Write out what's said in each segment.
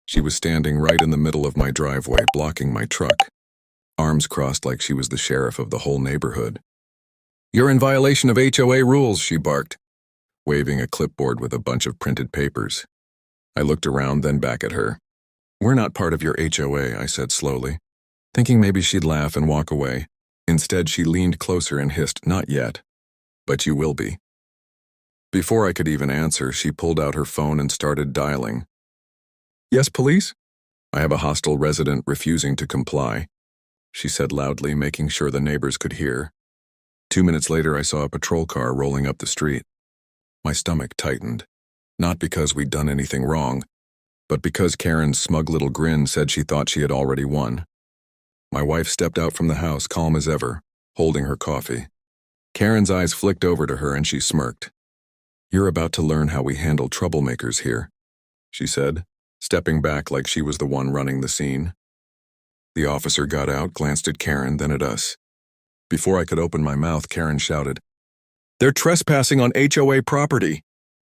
She was standing right in the middle of my driveway, blocking my truck, arms crossed like she was the sheriff of the whole neighborhood. "You're in violation of HOA rules," she barked, waving a clipboard with a bunch of printed papers. I looked around, then back at her. "We're not part of your HOA," I said slowly, thinking maybe she'd laugh and walk away. Instead, she leaned closer and hissed, "Not yet, but you will be." Before I could even answer, she pulled out her phone and started dialing. "Yes, police?" "I have a hostile resident refusing to comply," she said loudly, making sure the neighbors could hear. 2 minutes later, I saw a patrol car rolling up the street. My stomach tightened, not because we'd done anything wrong, but because Karen's smug little grin said she thought she had already won. My wife stepped out from the house, calm as ever, holding her coffee. Karen's eyes flicked over to her and she smirked. "You're about to learn how we handle troublemakers here," she said, stepping back like she was the one running the scene. The officer got out, glanced at Karen, then at us. Before I could open my mouth, Karen shouted, "They're trespassing on HOA property."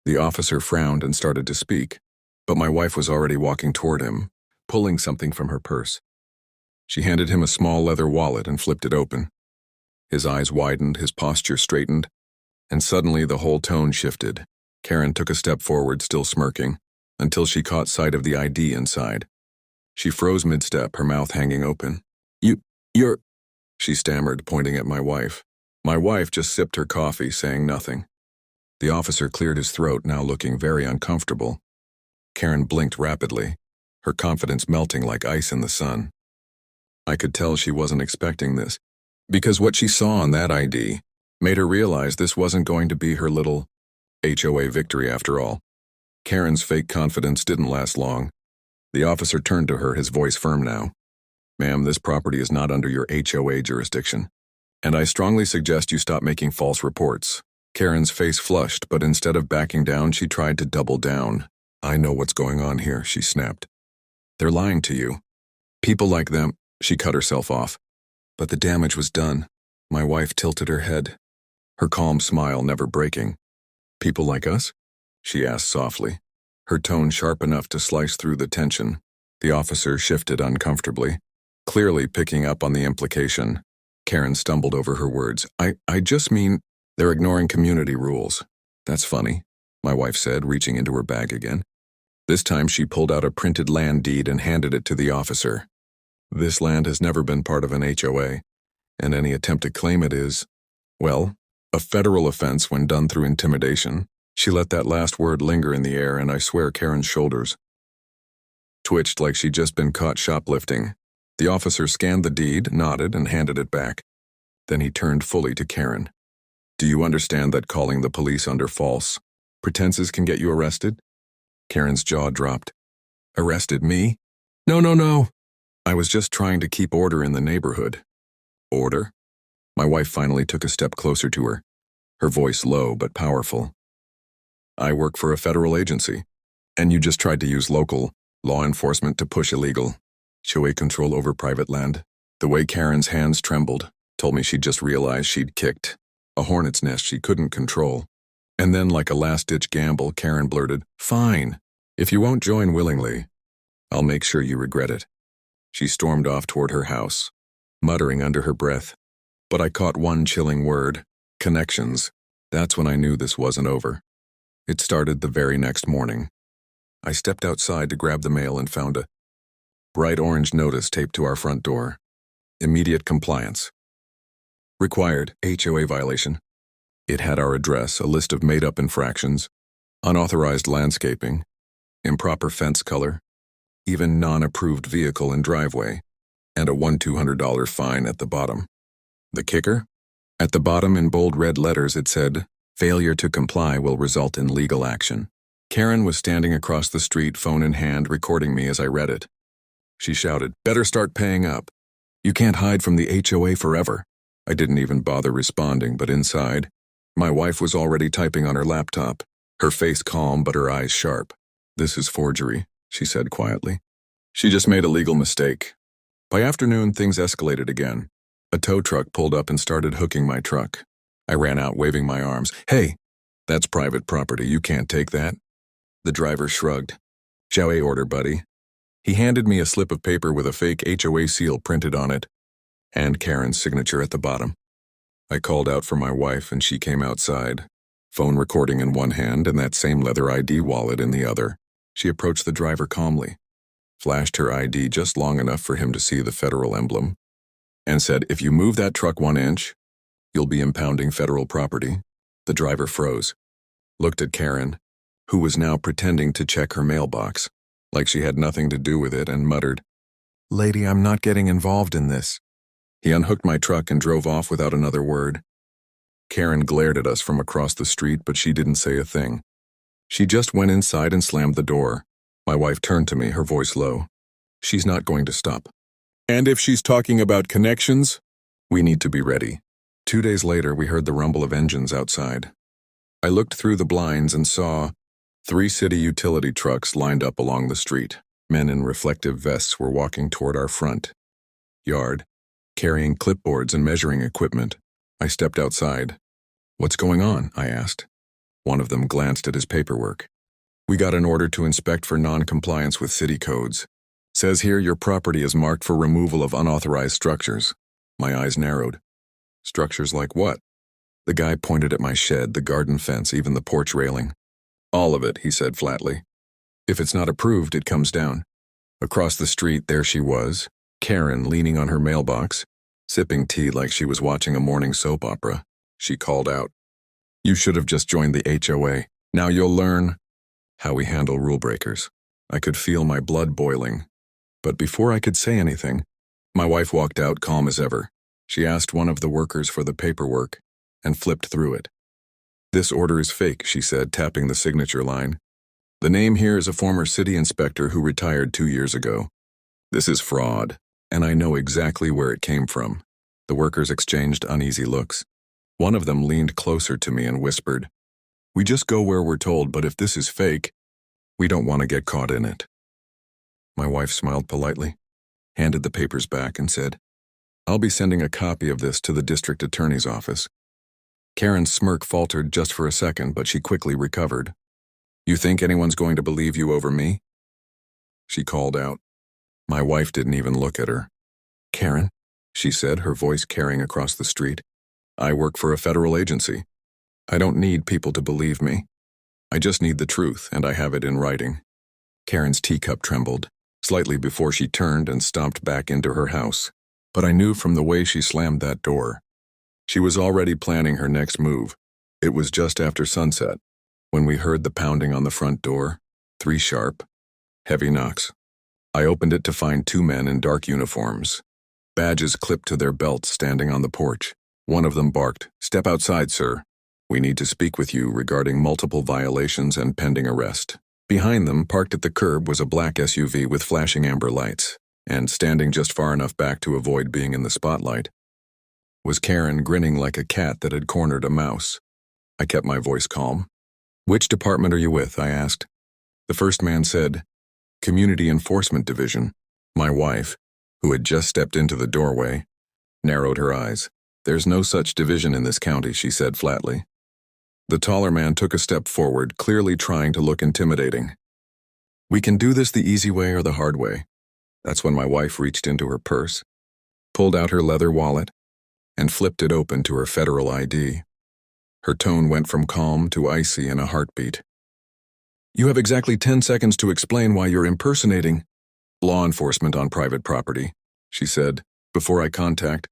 The officer frowned and started to speak, but my wife was already walking toward him, pulling something from her purse. She handed him a small leather wallet and flipped it open. His eyes widened, his posture straightened, and suddenly the whole tone shifted. Karen took a step forward, still smirking, until she caught sight of the ID inside. She froze mid-step, her mouth hanging open. You're, she stammered, pointing at my wife. My wife just sipped her coffee, saying nothing. The officer cleared his throat, now looking very uncomfortable. Karen blinked rapidly, her confidence melting like ice in the sun. I could tell she wasn't expecting this, because what she saw on that ID made her realize this wasn't going to be her little HOA victory after all. Karen's fake confidence didn't last long. The officer turned to her, his voice firm now. "Ma'am, this property is not under your HOA jurisdiction, and I strongly suggest you stop making false reports." Karen's face flushed, but instead of backing down, she tried to double down. "I know what's going on here," she snapped. "They're lying to you. People like them," she cut herself off. But the damage was done. My wife tilted her head, her calm smile never breaking. "People like us?" she asked softly, her tone sharp enough to slice through the tension. The officer shifted uncomfortably, clearly picking up on the implication. Karen stumbled over her words. I just mean, they're ignoring community rules." "That's funny," my wife said, reaching into her bag again. This time she pulled out a printed land deed and handed it to the officer. "This land has never been part of an HOA, and any attempt to claim it is, well, a federal offense when done through intimidation." She let that last word linger in the air, and I swear Karen's shoulders twitched like she'd just been caught shoplifting. The officer scanned the deed, nodded, and handed it back. Then he turned fully to Karen. "Do you understand that calling the police under false pretenses can get you arrested?" Karen's jaw dropped. "Arrested me? No. I was just trying to keep order in the neighborhood." "Order?" My wife finally took a step closer to her, her voice low but powerful. "I work for a federal agency, and you just tried to use local law enforcement to push illegal HOA control over private land." The way Karen's hands trembled told me she'd just realized she'd kicked a hornet's nest she couldn't control. And then, like a last-ditch gamble, Karen blurted, "Fine. If you won't join willingly, I'll make sure you regret it." She stormed off toward her house, muttering under her breath. But I caught one chilling word: connections. That's when I knew this wasn't over. It started the very next morning. I stepped outside to grab the mail and found a bright orange notice taped to our front door. Immediate compliance. Required HOA violation. It had our address, a list of made-up infractions, unauthorized landscaping, improper fence color, even non-approved vehicle and driveway, and a $1,200 fine at the bottom. The kicker? At the bottom in bold red letters it said, "Failure to comply will result in legal action." Karen was standing across the street, phone in hand, recording me as I read it. She shouted, "Better start paying up. You can't hide from the HOA forever." I didn't even bother responding, but inside, my wife was already typing on her laptop, her face calm but her eyes sharp. "This is forgery," she said quietly. "She just made a legal mistake." By afternoon, things escalated again. A tow truck pulled up and started hooking my truck. I ran out, waving my arms. "Hey, that's private property. You can't take that." The driver shrugged. "HOA order, buddy." He handed me a slip of paper with a fake HOA seal printed on it, and Karen's signature at the bottom. I called out for my wife and she came outside, phone recording in one hand and that same leather ID wallet in the other. She approached the driver calmly, flashed her ID just long enough for him to see the federal emblem, and said, "If you move that truck 1 inch, you'll be impounding federal property." The driver froze, looked at Karen, who was now pretending to check her mailbox, like she had nothing to do with it, and muttered, "Lady, I'm not getting involved in this." He unhooked my truck and drove off without another word. Karen glared at us from across the street, but she didn't say a thing. She just went inside and slammed the door. My wife turned to me, her voice low. "She's not going to stop. And if she's talking about connections, we need to be ready." 2 days later, we heard the rumble of engines outside. I looked through the blinds and saw 3 city utility trucks lined up along the street. Men in reflective vests were walking toward our front yard, carrying clipboards and measuring equipment. I stepped outside. "What's going on?" I asked. One of them glanced at his paperwork. "We got an order to inspect for non-compliance with city codes. Says here your property is marked for removal of unauthorized structures." My eyes narrowed. "Structures like what?" The guy pointed at my shed, the garden fence, even the porch railing. "All of it," he said flatly. "If it's not approved, it comes down." Across the street, there she was, Karen leaning on her mailbox, sipping tea like she was watching a morning soap opera. She called out, "You should have just joined the HOA. Now you'll learn how we handle rule breakers." I could feel my blood boiling. But before I could say anything, my wife walked out calm as ever. She asked one of the workers for the paperwork and flipped through it. "This order is fake," she said, tapping the signature line. "The name here is a former city inspector who retired 2 years ago. This is fraud, and I know exactly where it came from." The workers exchanged uneasy looks. One of them leaned closer to me and whispered, "We just go where we're told, but if this is fake, we don't want to get caught in it." My wife smiled politely, handed the papers back, and said, "I'll be sending a copy of this to the district attorney's office." Karen's smirk faltered just for a second, but she quickly recovered. "You think anyone's going to believe you over me?" she called out. My wife didn't even look at her. "Karen," she said, her voice carrying across the street, "I work for a federal agency. I don't need people to believe me. I just need the truth, and I have it in writing." Karen's teacup trembled, slightly before she turned and stomped back into her house. But I knew from the way she slammed that door, she was already planning her next move. It was just after sunset, when we heard the pounding on the front door, 3 sharp, heavy knocks. I opened it to find 2 men in dark uniforms, badges clipped to their belts, standing on the porch. One of them barked, "Step outside, sir. We need to speak with you regarding multiple violations and pending arrest." Behind them, parked at the curb, was a black SUV with flashing amber lights, and standing just far enough back to avoid being in the spotlight was Karen, grinning like a cat that had cornered a mouse. I kept my voice calm. "Which department are you with?" I asked. The first man said, "Community Enforcement Division." My wife, who had just stepped into the doorway, narrowed her eyes. "There's no such division in this county," she said flatly. The taller man took a step forward, clearly trying to look intimidating. "We can do this the easy way or the hard way." That's when my wife reached into her purse, pulled out her leather wallet, and flipped it open to her federal ID. Her tone went from calm to icy in a heartbeat. "You have exactly 10 seconds to explain why you're impersonating law enforcement on private property," she said, "before I contact